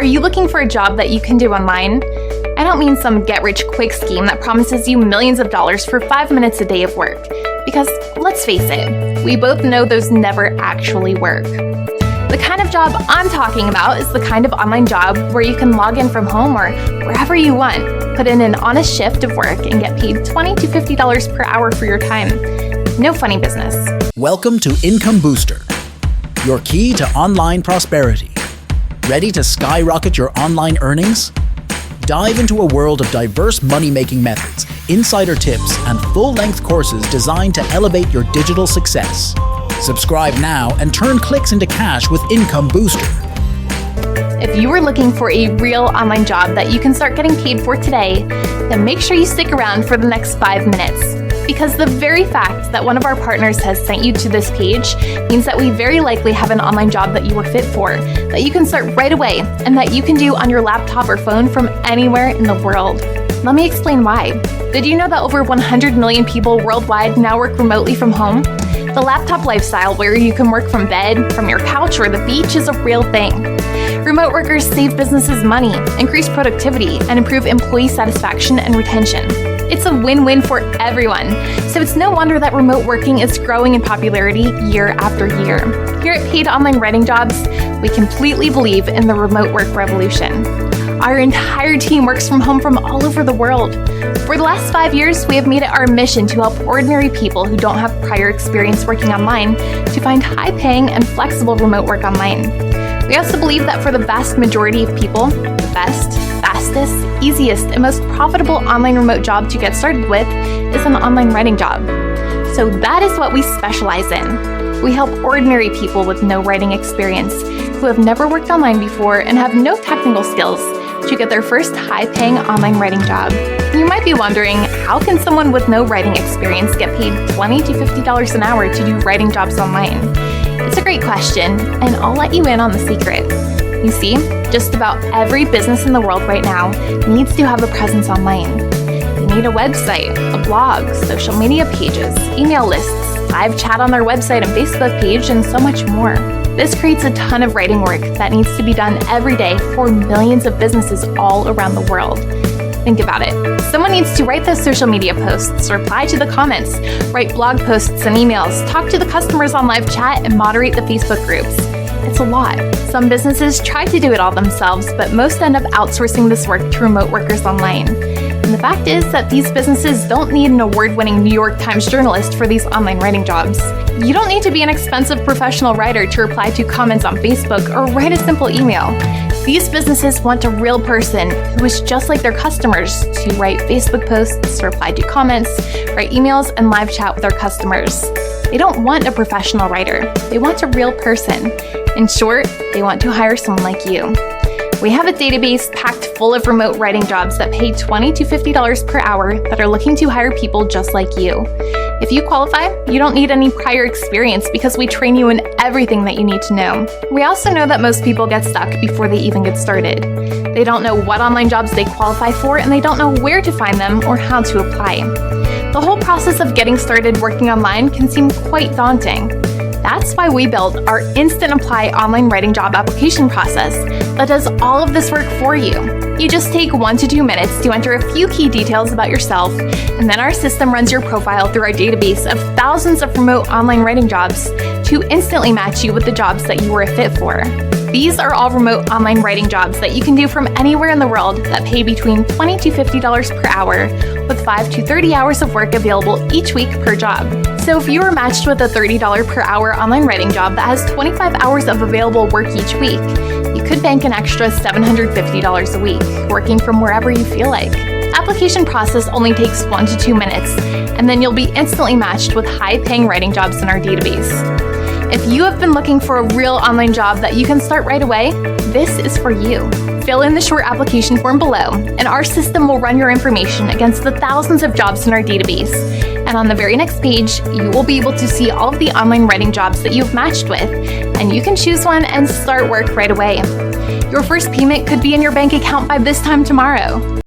Are you looking for a job that you can do online? I don't mean some get-rich-quick scheme that promises you millions of dollars for 5 minutes a day of work. Because, let's face it, we both know those never actually work. The kind of job I'm talking about is the kind of online job where you can log in from home or wherever you want, put in an honest shift of work, and get paid $20 to $50 per hour for your time. No funny business. Welcome to Income Booster, your key to online prosperity. Ready to skyrocket your online earnings? Dive into a world of diverse money-making methods, insider tips, and full-length courses designed to elevate your digital success. Subscribe now and turn clicks into cash with Income Booster. If you are looking for a real online job that you can start getting paid for today, then make sure you stick around for the next 5 minutes. Because the very fact that one of our partners has sent you to this page means that we very likely have an online job that you are fit for, that you can start right away, and that you can do on your laptop or phone from anywhere in the world. Let me explain why. Did you know that over 100 million people worldwide now work remotely from home? The laptop lifestyle, where you can work from bed, from your couch, or the beach, is a real thing. Remote workers save businesses money, increase productivity, and improve employee satisfaction and retention. It's a win-win for everyone, so it's no wonder that remote working is growing in popularity year after year. Here at Paid Online Writing Jobs, we completely believe in the remote work revolution. Our entire team works from home from all over the world. For the last 5 years, we have made it our mission to help ordinary people who don't have prior experience working online to find high-paying and flexible remote work online. We also believe that for the vast majority of people, the best, fastest, easiest, and most profitable online remote job to get started with is an online writing job. So that is what we specialize in. We help ordinary people with no writing experience, who have never worked online before and have no technical skills, to get their first high-paying online writing job. You might be wondering, how can someone with no writing experience get paid $20 to $50 an hour to do writing jobs online? It's a great question, and I'll let you in on the secret. You see, just about every business in the world right now needs to have a presence online. They need a website, a blog, social media pages, email lists, live chat on their website and Facebook page, and so much more. This creates a ton of writing work that needs to be done every day for millions of businesses all around the world. Think about it. Someone needs to write those social media posts, reply to the comments, write blog posts and emails, talk to the customers on live chat, and moderate the Facebook groups. It's a lot. Some businesses try to do it all themselves, but most end up outsourcing this work to remote workers online. And the fact is that these businesses don't need an award-winning New York Times journalist for these online writing jobs. You don't need to be an expensive professional writer to reply to comments on Facebook or write a simple email. These businesses want a real person who is just like their customers to write Facebook posts, reply to comments, write emails, and live chat with their customers. They don't want a professional writer. They want a real person. In short, they want to hire someone like you. We have a database packed full of remote writing jobs that pay $20 to $50 per hour that are looking to hire people just like you. If you qualify, you don't need any prior experience because we train you in everything that you need to know. We also know that most people get stuck before they even get started. They don't know what online jobs they qualify for, and they don't know where to find them or how to apply. The whole process of getting started working online can seem quite daunting. That's why we built our Instant Apply online writing job application process that does all of this work for you. You just take 1 to 2 minutes to enter a few key details about yourself, and then our system runs your profile through our database of thousands of remote online writing jobs to instantly match you with the jobs that you were a fit for. These are all remote online writing jobs that you can do from anywhere in the world that pay between $20 to $50 per hour, with 5 to 30 hours of work available each week per job. So if you are matched with a $30 per hour online writing job that has 25 hours of available work each week, you could bank an extra $750 a week, working from wherever you feel like. Application process only takes 1 to 2 minutes, and then you'll be instantly matched with high-paying writing jobs in our database. If you have been looking for a real online job that you can start right away, this is for you. Fill in the short application form below, and our system will run your information against the thousands of jobs in our database. And on the very next page, you will be able to see all of the online writing jobs that you've matched with, and you can choose one and start work right away. Your first payment could be in your bank account by this time tomorrow.